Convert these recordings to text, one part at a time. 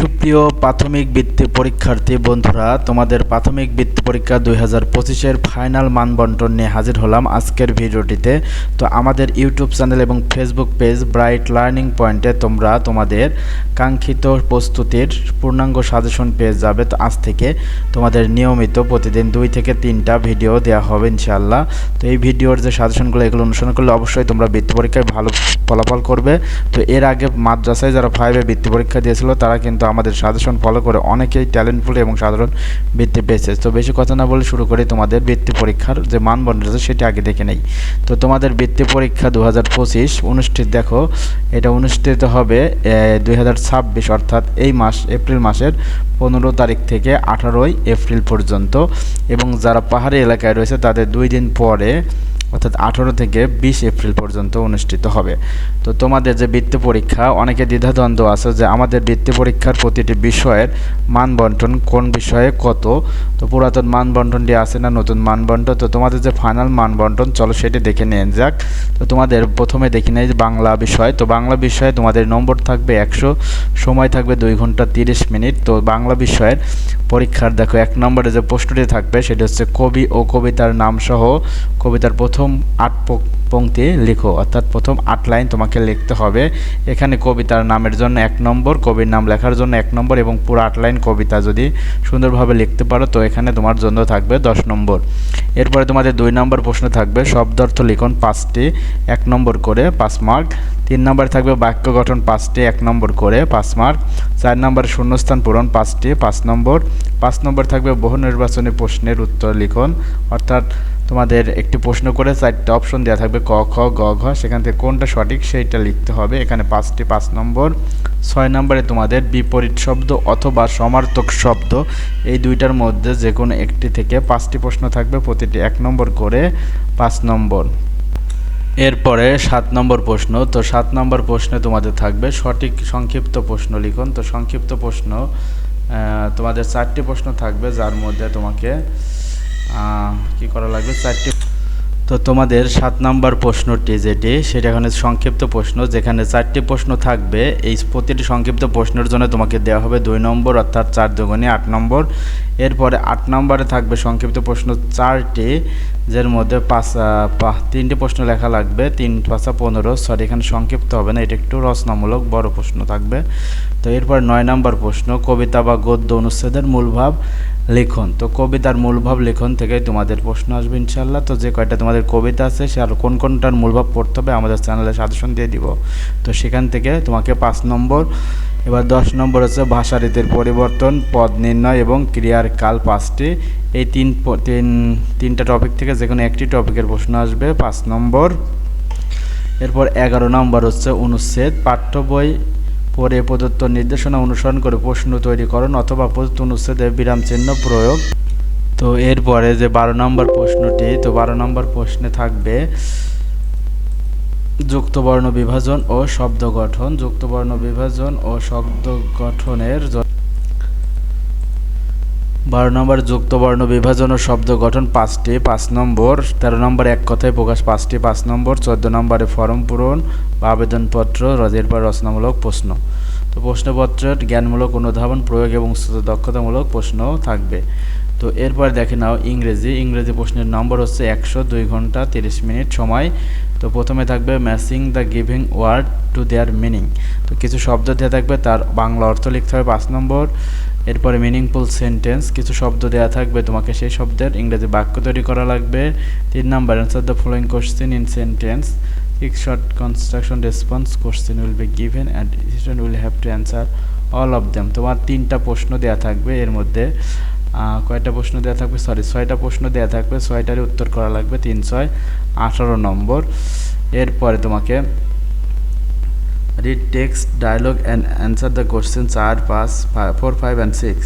সুপ্রিয় প্রাথমিক বৃত্তি পরীক্ষার্থী বন্ধুরা, তোমাদের প্রাথমিক বৃত্তি পরীক্ষা 2025-এর ফাইনাল মানবন্টন নিয়ে হাজির হলাম আজকের ভিডিওটিতে। তো আমাদের ইউটিউব চ্যানেল এবং ফেসবুক পেজ ব্রাইট লার্নিং পয়েন্টে তোমরা তোমাদের কাঙ্ক্ষিত প্রস্তুতির পূর্ণাঙ্গ সাজেশন পেয়ে যাবে। তো আজ থেকে তোমাদের নিয়মিত প্রতিদিন 2 থেকে 3টা ভিডিও দেওয়া হবে ইনশাআল্লাহ। তো এই ভিডিওর যে সাজেশনগুলো এগুলো অনুসরণ করলে অবশ্যই তোমরা বৃত্তি পরীক্ষায় ভালো ফলাফল করবে। তো এর আগে মাদ্রাসায় যারা 5-এ বৃত্তি পরীক্ষা দিয়েছিল তারা কিন্তু আমাদের সাজেশন ফলো করে অনেকেই ট্যালেন্টফুল এবং সাধারণ বৃত্তি পেয়েছে। তো বেশি কথা না বলে শুরু করি তোমাদের বৃত্তি পরীক্ষার যে মানদণ্ড আছে সেটা আগে দেখে নেই। তো তোমাদের বৃত্তি পরীক্ষা 2025 অনুষ্ঠিত দেখো, এটা অনুষ্ঠিত হবে 2026 অর্থাৎ এই মাস এপ্রিল মাসের 15 তারিখ থেকে 18 এপ্রিল পর্যন্ত, এবং যারা পাহাড়ি এলাকায় রয়েছে তাদের 2 দিন পরে অর্থাৎ 18 থেকে 20 এপ্রিল পর্যন্ত অনুষ্ঠিত হবে। তো তোমাদের যে বৃত্তি পরীক্ষা, অনেকে দ্বিধাদ্বন্দ্ব আছে যে আমাদের বৃত্তি পরীক্ষার প্রতিটি বিষয়ের মান বন্টন কোন বিষয়ে কত, তো পুরাতন মান বন্টনটি আছে না নতুন মান বন্টন। তো তোমাদের যে ফাইনাল মান বন্টন চলো সেটি দেখে নিয়ে যাক। তো তোমাদের প্রথমে দেখে নেই বাংলা বিষয়। তো বাংলা বিষয়ে তোমাদের নম্বর থাকবে 100, সময় থাকবে 2 ঘন্টা 30 মিনিট। তো বাংলা বিষয়ের পরীক্ষার দেখো 1 নম্বরে যে প্রশ্নটি থাকবে সেটি হচ্ছে কবি ও কবিতার নাম সহ কবিতার প্রথম 8 পংক্তি লিখো, অর্থাৎ প্রথম 8 লাইন তোমাকে লিখতে হবে। এখানে কবিতার নামের জন্য 1 নম্বর, কবির নাম লেখার জন্য 1 নম্বর, এবং পুরো 8 লাইন কবিতা যদি সুন্দরভাবে লিখতে পারো তো এখানে তোমার জন্য থাকবে 10 নম্বর। এরপরে তোমাদের 2 নম্বর প্রশ্ন থাকবে শব্দার্থ লিখন 5টি, 1 নম্বর করে 5 মার্ক। 3 নম্বরে থাকবে বাক্য গঠন 5টি, 1 নম্বর করে 5 মার্ক। 4 নম্বরে শূন্যস্থান পূরণ 5টি, 5 নম্বর। 5 নম্বর থাকবে বহু নির্বাচনী প্রশ্নের উত্তর লিখন, অর্থাৎ তোমাদের একটি প্রশ্ন করে 4টা অপশন দেওয়া থাকবে ক, খ, গ, ঘ, সেখান থেকে কোনটা সঠিক সেইটা লিখতে হবে, এখানে 5টি, 5 নম্বর। 6 নম্বরে তোমাদের বিপরীত শব্দ অথবা সমার্থক শব্দ এই দুইটার মধ্যে যে কোনো একটি থেকে 5টি প্রশ্ন থাকবে, প্রতিটি 1 নম্বর করে 5 নম্বর। এরপরে 7 নম্বর প্রশ্ন। তো 7 নম্বর প্রশ্নে তোমাদের থাকবে সঠিক সংক্ষিপ্ত প্রশ্ন লিখন। তো সংক্ষিপ্ত প্রশ্ন তোমাদের 4টি প্রশ্ন থাকবে, যার মধ্যে তোমাকে কি করা লাগবে 4টি। তো তোমাদের 7 নম্বর প্রশ্নটি যেটি সেটা এখানে সংক্ষিপ্ত প্রশ্ন, যেখানে 4টি প্রশ্ন থাকবে। এই প্রতিটি সংক্ষিপ্ত প্রশ্নের জন্য তোমাকে দেওয়া হবে 2 নম্বর, অর্থাৎ 4 দুগুণে 8 নম্বর। এরপরে 8 নম্বরে থাকবে সংক্ষিপ্ত প্রশ্ন 4টি, যার মধ্যে 3টি প্রশ্ন লেখা লাগবে, 3 × 5 = 15। সরি, এখানে সংক্ষিপ্ত হবে না, এটা একটু রচনামূলক বড় প্রশ্ন থাকবে। তো এরপর 9 নম্বর প্রশ্ন কবিতা বা গদ্য অনুচ্ছেদের মূলভাব লিখন। তো কবিতার মূলভাব লিখন থেকে তোমাদের প্রশ্ন আসবে ইনশাআল্লাহ। তো যে কয়টা তোমাদের কবিতা আছে সে আর কোন কোনটার মূলভাব পড়তে হবে আমাদের চ্যানেলে সাজেশন দিয়ে দিব, তো সেখান থেকে তোমাকে 5 নম্বর। এবার 10 নম্বর হচ্ছে ভাষা রীতির পরিবর্তন, পদ নির্ণয় এবং ক্রিয়ার কাল 5টি। এই তিনটা টপিক থেকে যে কোনো একটি টপিকের প্রশ্ন আসবে 5 নম্বর। এরপর 11 নম্বর হচ্ছে অনুচ্ছেদ, পাঠ্য বই পরে প্রদত্ত নির্দেশনা অনুসরণ করে প্রশ্ন তৈরিকরণ অথবা প্রদত্ত অনুচ্ছেদে বিরাম চিহ্ন প্রয়োগ। তো এরপরে যে 12 নম্বর প্রশ্নটি, তো 12 নম্বর প্রশ্নে থাকবে যুক্তবর্ণ বিভাজন ও শব্দ গঠন। যুক্তবর্ণ বিভাজন ও শব্দ গঠনের 12 নম্বর যুক্তবর্ণ বিভাজন ও শব্দ গঠন 5টি, 5 নম্বর। 13 নম্বরে এক কথায় প্রকাশ 5টি, 5 নম্বর। 14 নম্বরে ফর্ম পূরণ বা আবেদনপত্র, এরপর রচনামূলক প্রশ্ন। তো প্রশ্নপত্রের জ্ঞানমূলক অনুধাবন, প্রয়োগ এবং দক্ষতামূলক প্রশ্ন থাকবে। তো এরপর দেখে নাও ইংরেজি প্রশ্নের নম্বর হচ্ছে 100, 2 ঘন্টা 30 মিনিট সময়। তো প্রথমে থাকবে matching the giving word to their meaning. তো কিছু শব্দ দেওয়া থাকবে, তার বাংলা অর্থ লিখতে হবে 5 নম্বর। এরপরে মিনিংফুল সেন্টেন্স, কিছু শব্দ দেওয়া থাকবে, তোমাকে সেই শব্দের ইংরেজি বাক্য তৈরি করা লাগবে। 3 number answer the following question in sentence. 6 short construction response question will be given and student will have to answer all of them. তোমার 3টা প্রশ্ন দেওয়া থাকবে, এর মধ্যে কয়টা প্রশ্ন দেওয়া থাকবে, সরি 6টা প্রশ্ন দেওয়া থাকবে, 6টারই উত্তর করা লাগবে। 3 × 6 = 18 নম্বর। এরপরে তোমাকে read text dialogue and answer the question 4, 5, 4, 5 and 6।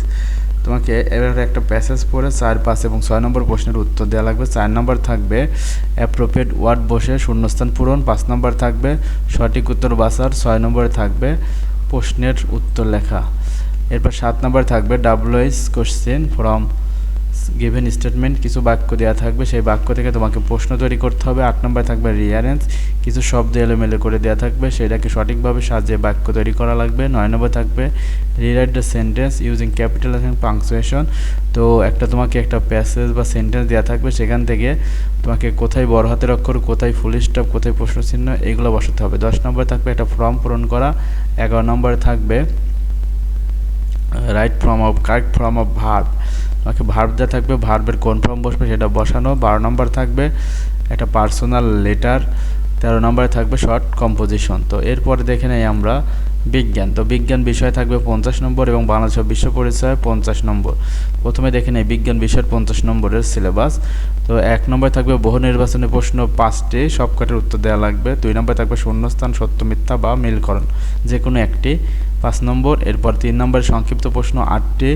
তোমাকে এবার একটা প্যাসেজ পড়ে 4, 5 এবং 6 নম্বর প্রশ্নের উত্তর দেওয়া লাগবে। 4 নম্বর থাকবে অ্যাপ্রোপ্রিয়েট ওয়ার্ড বসে শূন্যস্থান পূরণ, 5 নম্বর থাকবে সঠিক উত্তর বাছার, 6 নম্বরে থাকবে প্রশ্নের উত্তর লেখা। এরপর 7 নম্বর থাকবে WH question from given statement, কিছু বাক্য দেওয়া থাকবে, সেই বাক্য থেকে তোমাকে প্রশ্ন তৈরি করতে হবে। 8 নম্বরে থাকবে রিয়ারেঞ্জ, কিছু শব্দ এলোমেলো করে দেওয়া থাকবে, সেটাকে সঠিকভাবে সাজিয়ে বাক্য তৈরি করা লাগবে। 9 নম্বরে থাকবে rewrite the sentence using capital and punctuation. তো তোমাকে একটা প্যাসেজ বা সেন্টেন্স দেওয়া থাকবে, সেখান থেকে তোমাকে কোথায় বড় হাতের অক্ষর, কোথায় ফুল স্টপ, কোথায় প্রশ্ন চিহ্ন, এগুলো বসাতে হবে। 10 নম্বরে থাকবে একটা ফর্ম পূরণ করা। 11 নম্বরে থাকবে কারেক্ট ফর্ম অফ ভার্ব, তোমাকে ভার্ব দেওয়া থাকবে, ভার্বের কোন ফর্ম বসবে সেটা বসানো। 12 নম্বর থাকবে একটা পার্সোনাল লেটার। 13 নম্বরে থাকবে শর্ট কম্পোজিশন। তো এরপরে দেখে নেই আমরা বিজ্ঞান। তো বিজ্ঞান বিষয় থাকবে 50 নম্বর এবং বাংলাদেশ বিশ্ব পরিচয় 50 নম্বর। প্রথমে দেখে নেই বিজ্ঞান বিষয়ের 50 নম্বরের সিলেবাস। তো 1 নম্বরে থাকবে বহু নির্বাচনী প্রশ্ন 5টি, সবকটার উত্তর দেওয়া লাগবে। 2 নম্বরে থাকবে শূন্যস্থান, সত্য মিথ্যা বা মিলকরণ, যে কোনো একটি 5 নম্বর। এরপর 3 নম্বরে সংক্ষিপ্ত প্রশ্ন 8টি,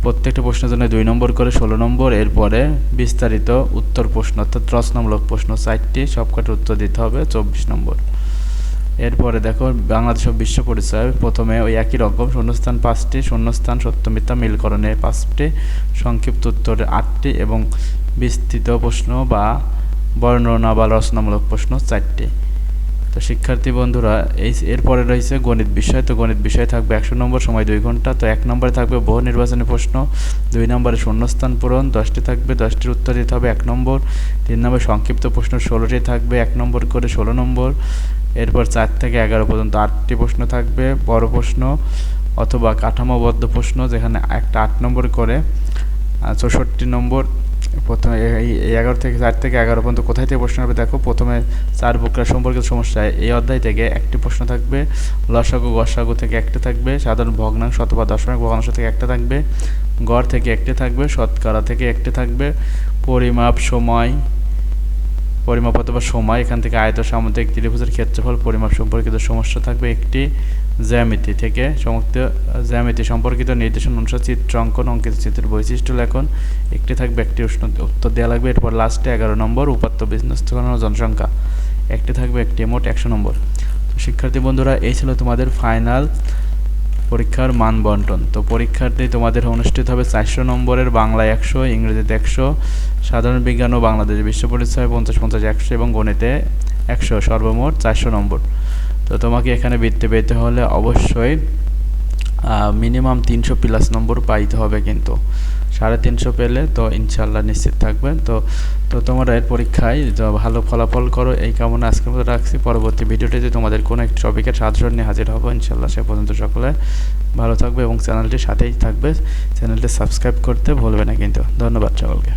প্রত্যেকটা প্রশ্নের জন্য 2 নম্বর করে 16 নম্বর। এরপরে বিস্তারিত উত্তর প্রশ্ন অর্থাৎ রচনামূলক প্রশ্ন 4টি, সবকটার উত্তর দিতে হবে 24 নম্বর। এরপরে দেখো বাংলাদেশ বিশ্ব পরিচয়, প্রথমে ওই একই রকম শূন্যস্থান 5টি, শূন্যস্থান, সত্য মিথ্যা, মিলকরণে 5টি, সংক্ষিপ্ত উত্তরে 8টি এবং বিস্তৃত প্রশ্ন বা বর্ণনা বা রচনামূলক প্রশ্ন 4টি। তো শিক্ষার্থী বন্ধুরা এরপরে রয়েছে গণিত বিষয়। তো গণিত বিষয় থাকবে 100 নম্বর, সময় 2 ঘন্টা। তো 1 নম্বরে থাকবে বহু নির্বাচনী প্রশ্ন, 2 নম্বরে শূন্যস্থান পূরণ 10টি থাকবে, 10টির উত্তর দিতে হবে 1 নম্বর। 3 নম্বরে সংক্ষিপ্ত প্রশ্ন 16টি থাকবে, 1 নম্বর করে 16 নম্বর। এরপর 4 থেকে 11 পর্যন্ত 8টি প্রশ্ন থাকবে, বড় প্রশ্ন অথবা কাঠামোবদ্ধ প্রশ্ন, যেখানে একটা 8 নম্বর করে 64 নম্বর। প্রথমে এই 11 থেকে 4 থেকে 11 পর্যন্ত কোথায় থেকে প্রশ্ন হবে দেখো। প্রথমে 4 প্রকার সম্পর্কিত সমস্যা, এই অধ্যায় থেকে একটি প্রশ্ন থাকবে। লসাগু গসাগু থেকে একটা থাকবে। সাধারণ ভগ্নাংশ অথবা দশমিক ভগ্নাংশ থেকে একটা থাকবে। গড় থেকে একটি থাকবে। শতকরা থেকে একটি থাকবে। পরিমাপ অথবা সময়, এখান থেকে আয়ত সামুদ্রিক ত্রিভুজের ক্ষেত্রফল পরিমাপ সম্পর্কিত সমস্যা থাকবে একটি। জ্যামিতি থেকে জ্যামিতি সম্পর্কিত নির্দেশন অনুসারে চিত্র অঙ্কন, অঙ্কিত চিত্রের বৈশিষ্ট্য লেখন একটি থাকবে, একটি উত্তর দেওয়া লাগবে। এরপর লাস্টে 11 নম্বর উপাত্ত বিন্যস্তকরণ ও জনসংখ্যা একটি থাকবে, একটি, মোট 100 নম্বর। তো শিক্ষার্থী বন্ধুরা, এই ছিল তোমাদের ফাইনাল পরীক্ষার মান বন্টন। তো পরীক্ষার্থী তোমাদের অনুষ্ঠিত হবে 400 নম্বরের বাংলায় 100, ইংরেজিতে 100, সাধারণ বিজ্ঞান ও বাংলাদেশ বিশ্ব পরিচয় 50, 50, 100 এবং গণিতে 100, সর্বমোট 400 নম্বর। তো তোমাকে এখানে বৃত্তি পেতে হলে অবশ্যই মিনিমাম 300 প্লাস নম্বর পাইতে হবে, কিন্তু 350 পেলে তো ইনশাল্লাহ নিশ্চিত থাকবে। তো তোমরা এর পরীক্ষায় ভালো ফলাফল করো এই কামনা আজকের মতো রাখছি। পরবর্তী ভিডিওটিতে তোমাদের কোনো একটি টপিকের সাজেশন নিয়ে হাজির হবো ইনশাল্লাহ। সে পর্যন্ত সকলে ভালো থাকবে এবং চ্যানেলটির সাথেই থাকবে। চ্যানেলটি সাবস্ক্রাইব করতে ভুলবে না কিন্তু। ধন্যবাদ সকলকে।